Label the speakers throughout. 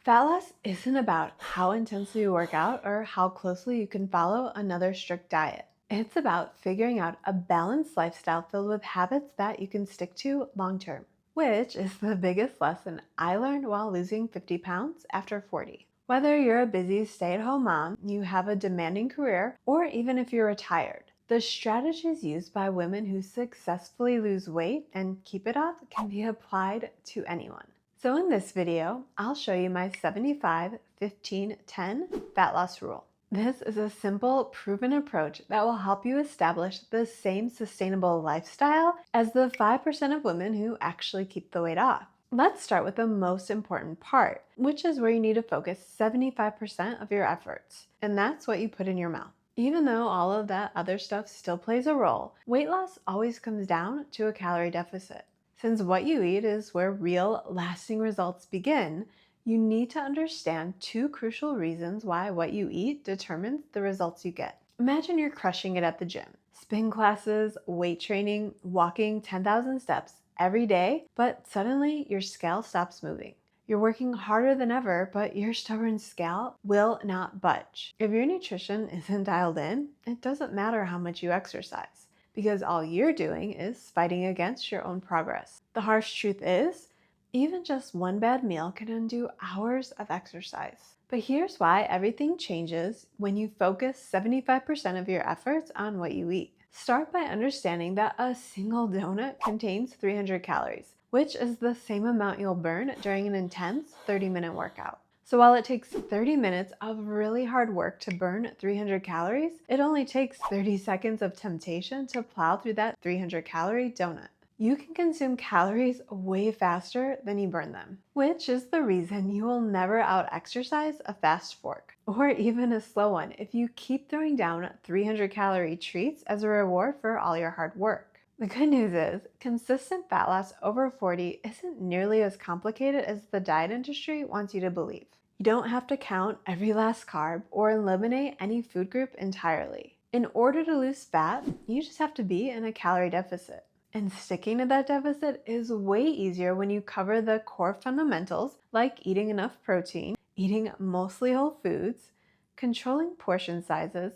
Speaker 1: Fat loss isn't about how intensely you work out or how closely you can follow another strict diet. It's about figuring out a balanced lifestyle filled with habits that you can stick to long term, which is the biggest lesson I learned while losing 50 pounds after 40. Whether you're a busy stay at home mom, you have a demanding career, or even if you're retired, the strategies used by women who successfully lose weight and keep it off can be applied to anyone. So in this video, I'll show you my 75, 15, 10 fat loss rule. This is a simple, proven approach that will help you establish the same sustainable lifestyle as the 5% of women who actually keep the weight off. Let's start with the most important part, which is where you need to focus 75% of your efforts, and that's what you put in your mouth. Even though all of that other stuff still plays a role, weight loss always comes down to a calorie deficit. Since what you eat is where real, lasting results begin, you need to understand two crucial reasons why what you eat determines the results you get. Imagine you're crushing it at the gym. Spin classes, weight training, walking 10,000 steps every day, but suddenly your scale stops moving. You're working harder than ever, but your stubborn scale will not budge. If your nutrition isn't dialed in, it doesn't matter how much you exercise, because all you're doing is fighting against your own progress. The harsh truth is, even just one bad meal can undo hours of exercise. But here's why everything changes when you focus 75% of your efforts on what you eat. Start by understanding that a single donut contains 300 calories, which is the same amount you'll burn during an intense 30-minute workout. So while it takes 30 minutes of really hard work to burn 300 calories, it only takes 30 seconds of temptation to plow through that 300-calorie donut. You can consume calories way faster than you burn them, which is the reason you will never out-exercise a fast fork, or even a slow one if you keep throwing down 300-calorie treats as a reward for all your hard work. The good news is, consistent fat loss over 40 isn't nearly as complicated as the diet industry wants you to believe. You don't have to count every last carb or eliminate any food group entirely. In order to lose fat, you just have to be in a calorie deficit. And sticking to that deficit is way easier when you cover the core fundamentals like eating enough protein, eating mostly whole foods, controlling portion sizes,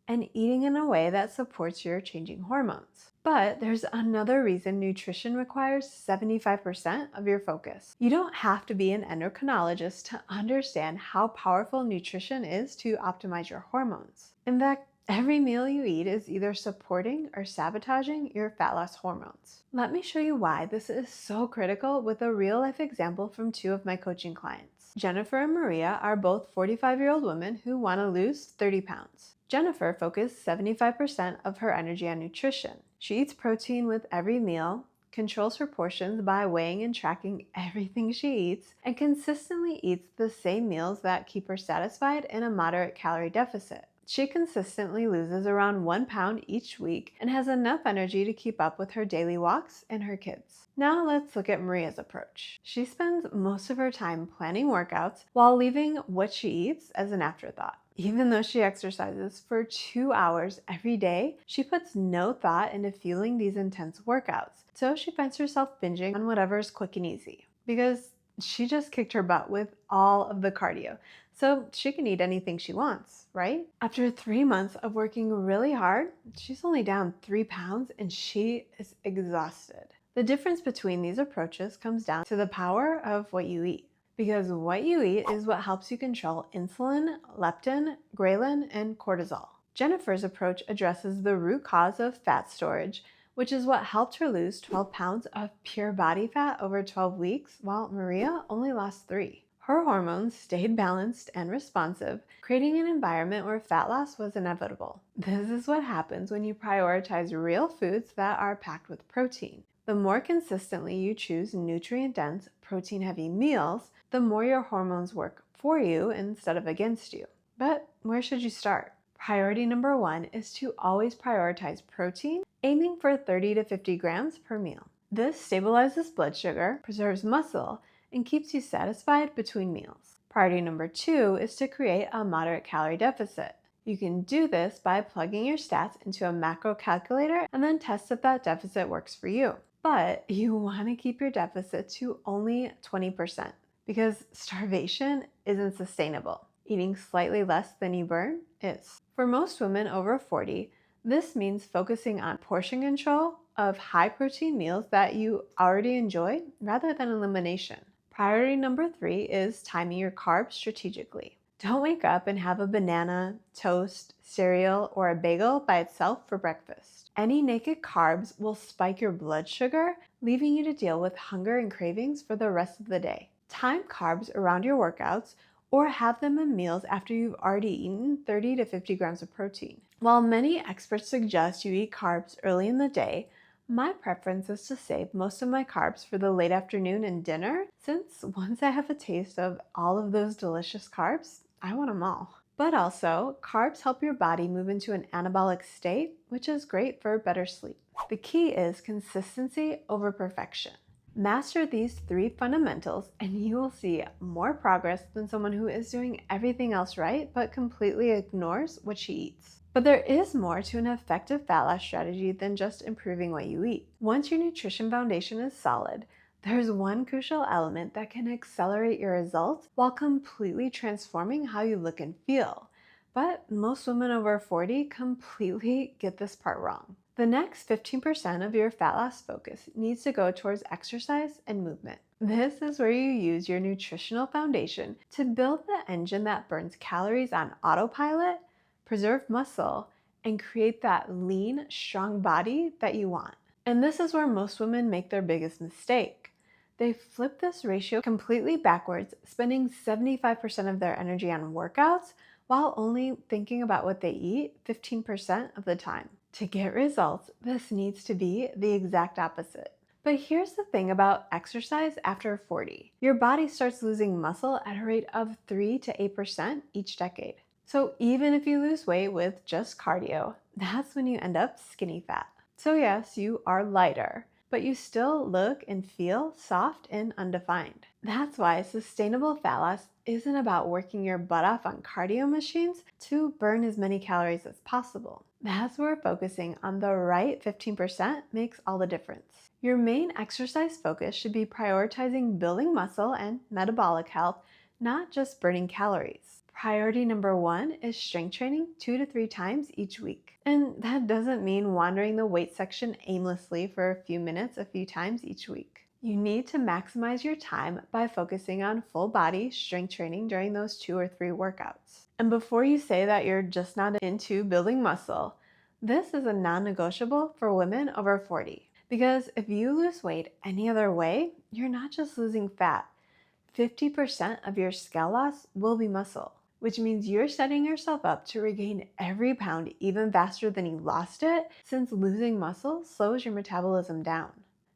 Speaker 1: and eating in a way that supports your changing hormones. But there's another reason nutrition requires 75% of your focus. You don't have to be an endocrinologist to understand how powerful nutrition is to optimize your hormones. In fact, every meal you eat is either supporting or sabotaging your fat loss hormones. Let me show you why this is so critical with a real-life example from two of my coaching clients. Jennifer and Maria are both 45-year-old women who want to lose 30 pounds. Jennifer focused 75% of her energy on nutrition. She eats protein with every meal, controls her portions by weighing and tracking everything she eats, and consistently eats the same meals that keep her satisfied in a moderate calorie deficit. She consistently loses around 1 pound each week and has enough energy to keep up with her daily walks and her kids. Now let's look at Maria's approach. She spends most of her time planning workouts while leaving what she eats as an afterthought. Even though she exercises for 2 hours every day, she puts no thought into fueling these intense workouts. So she finds herself binging on whatever's quick and easy, because she just kicked her butt with all of the cardio. So she can eat anything she wants, right? After 3 months of working really hard, she's only down 3 pounds and she is exhausted. The difference between these approaches comes down to the power of what you eat. Because what you eat is what helps you control insulin, leptin, ghrelin, and cortisol. Jennifer's approach addresses the root cause of fat storage, which is what helped her lose 12 pounds of pure body fat over 12 weeks, while Maria only lost 3. Her hormones stayed balanced and responsive, creating an environment where fat loss was inevitable. This is what happens when you prioritize real foods that are packed with protein. The more consistently you choose nutrient-dense, protein-heavy meals, the more your hormones work for you instead of against you. But where should you start? Priority number 1 is to always prioritize protein, aiming for 30 to 50 grams per meal. This stabilizes blood sugar, preserves muscle, and keeps you satisfied between meals. Priority number 2 is to create a moderate calorie deficit. You can do this by plugging your stats into a macro calculator and then test if that deficit works for you. But you want to keep your deficit to only 20%. because starvation isn't sustainable. Eating slightly less than you burn is. For most women over 40, this means focusing on portion control of high protein meals that you already enjoy rather than elimination. Priority number 3 is timing your carbs strategically. Don't wake up and have a banana, toast, cereal, or a bagel by itself for breakfast. Any naked carbs will spike your blood sugar, leaving you to deal with hunger and cravings for the rest of the day. Time carbs around your workouts or have them in meals after you've already eaten 30 to 50 grams of protein. While many experts suggest you eat carbs early in the day, my preference is to save most of my carbs for the late afternoon and dinner, since once I have a taste of all of those delicious carbs, I want them all. But also, carbs help your body move into an anabolic state, which is great for better sleep. The key is consistency over perfection. Master these 3 fundamentals and you will see more progress than someone who is doing everything else right but completely ignores what she eats. But there is more to an effective fat loss strategy than just improving what you eat. Once your nutrition foundation is solid, there's one crucial element that can accelerate your results while completely transforming how you look and feel. But most women over 40 completely get this part wrong. The next 15% of your fat loss focus needs to go towards exercise and movement. This is where you use your nutritional foundation to build the engine that burns calories on autopilot, preserve muscle, and create that lean, strong body that you want. And this is where most women make their biggest mistake. They flip this ratio completely backwards, spending 75% of their energy on workouts while only thinking about what they eat 15% of the time. To get results, this needs to be the exact opposite. But here's the thing about exercise after 40. Your body starts losing muscle at a rate of 3 to 8% each decade. So even if you lose weight with just cardio, that's when you end up skinny fat. So yes, you are lighter, but you still look and feel soft and undefined. That's why sustainable fat loss isn't about working your butt off on cardio machines to burn as many calories as possible. That's where focusing on the right 15% makes all the difference. Your main exercise focus should be prioritizing building muscle and metabolic health, not just burning calories. Priority number 1 is strength training 2 to 3 times each week. And that doesn't mean wandering the weight section aimlessly for a few minutes a few times each week. You need to maximize your time by focusing on full body strength training during those 2 or 3 workouts. And before you say that you're just not into building muscle, this is a non-negotiable for women over 40. Because if you lose weight any other way, you're not just losing fat. 50% of your scale loss will be muscle, which means you're setting yourself up to regain every pound even faster than you lost it, since losing muscle slows your metabolism down.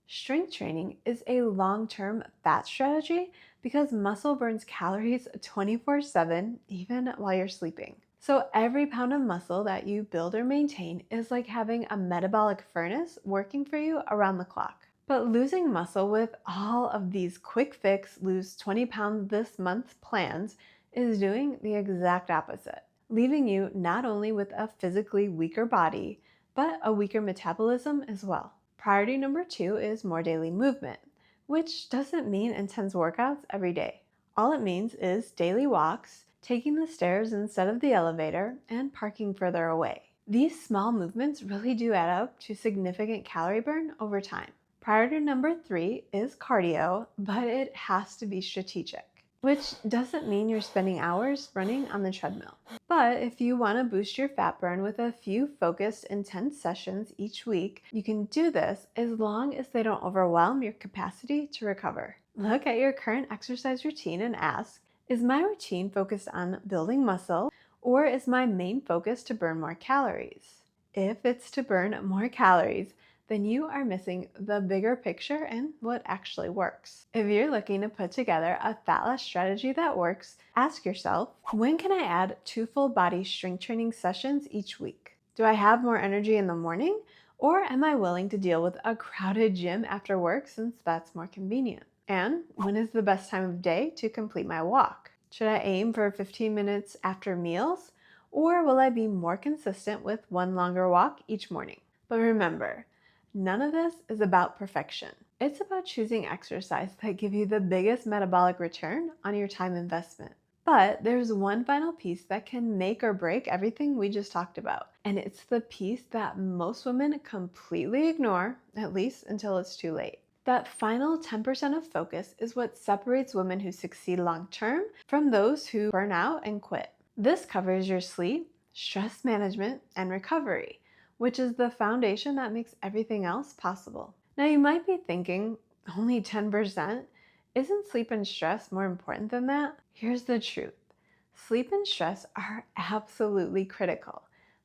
Speaker 1: Strength training is a long-term fat strategy because muscle burns calories 24/7 even while you're sleeping. So every pound of muscle that you build or maintain is like having a metabolic furnace working for you around the clock. But losing muscle with all of these quick fix, lose 20 pounds this month plans is doing the exact opposite, leaving you not only with a physically weaker body, but a weaker metabolism as well. Priority number 2 is more daily movement, which doesn't mean intense workouts every day. All it means is daily walks, taking the stairs instead of the elevator, and parking further away. These small movements really do add up to significant calorie burn over time. Priority number 3 is cardio, but it has to be strategic, which doesn't mean you're spending hours running on the treadmill. But if you want to boost your fat burn with a few focused, intense sessions each week, you can do this as long as they don't overwhelm your capacity to recover. Look at your current exercise routine and ask, is my routine focused on building muscle, or is my main focus to burn more calories? If it's to burn more calories, then you are missing the bigger picture and what actually works. If you're looking to put together a fat loss strategy that works, ask yourself, when can I add 2 full body strength training sessions each week? Do I have more energy in the morning, or am I willing to deal with a crowded gym after work since that's more convenient? And when is the best time of day to complete my walk? Should I aim for 15 minutes after meals, or will I be more consistent with one longer walk each morning? But remember, none of this is about perfection. It's about choosing exercise that give you the biggest metabolic return on your time investment. But there's one final piece that can make or break everything we just talked about. And it's the piece that most women completely ignore, at least until it's too late. That final 10% of focus is what separates women who succeed long term from those who burn out and quit. This covers your sleep, stress management, and recovery, which is the foundation that makes everything else possible. Now, you might be thinking, only 10%? Isn't sleep and stress more important than that? Here's the truth. Sleep and stress are absolutely critical,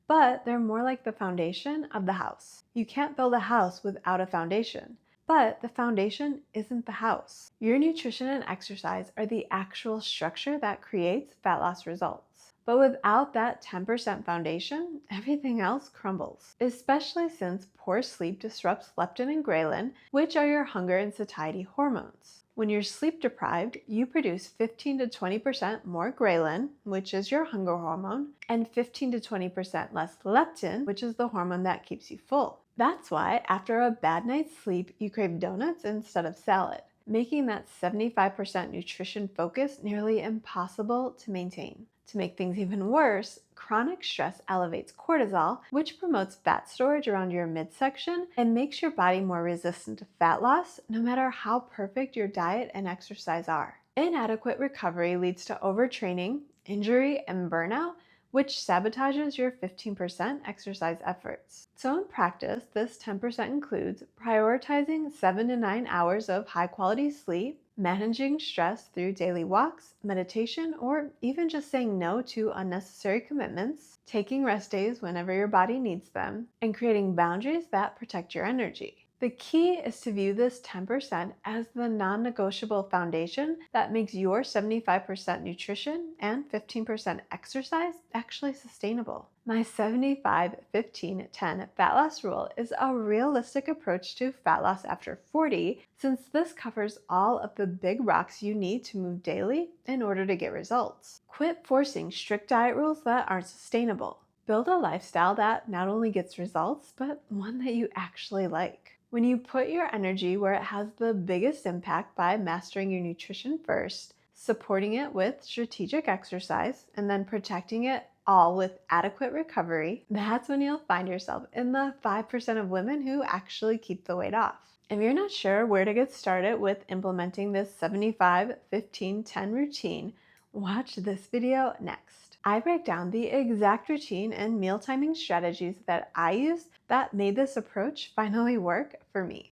Speaker 1: but they're more like the foundation of the house. You can't build a house without a foundation, but the foundation isn't the house. Your nutrition and exercise are the actual structure that creates fat loss results. But without that 10% foundation, everything else crumbles, especially since poor sleep disrupts leptin and ghrelin, which are your hunger and satiety hormones. When you're sleep deprived, you produce 15 to 20% more ghrelin, which is your hunger hormone, and 15 to 20% less leptin, which is the hormone that keeps you full. That's why after a bad night's sleep, you crave donuts instead of salad, making that 75% nutrition focus nearly impossible to maintain. To make things even worse, chronic stress elevates cortisol, which promotes fat storage around your midsection and makes your body more resistant to fat loss, no matter how perfect your diet and exercise are. Inadequate recovery leads to overtraining, injury, and burnout, which sabotages your 15% exercise efforts. So in practice, this 10% includes prioritizing 7 to 9 hours of high quality sleep, managing stress through daily walks, meditation, or even just saying no to unnecessary commitments, taking rest days whenever your body needs them, and creating boundaries that protect your energy. The key is to view this 10% as the non-negotiable foundation that makes your 75% nutrition and 15% exercise actually sustainable. My 75-15-10 fat loss rule is a realistic approach to fat loss after 40, since this covers all of the big rocks you need to move daily in order to get results. Quit forcing strict diet rules that aren't sustainable. Build a lifestyle that not only gets results, but one that you actually like. When you put your energy where it has the biggest impact by mastering your nutrition first, supporting it with strategic exercise, and then protecting it all with adequate recovery, that's when you'll find yourself in the 5% of women who actually keep the weight off. If you're not sure where to get started with implementing this 75-15-10 routine, watch this video next. I break down the exact routine and meal timing strategies that I use that made this approach finally work for me.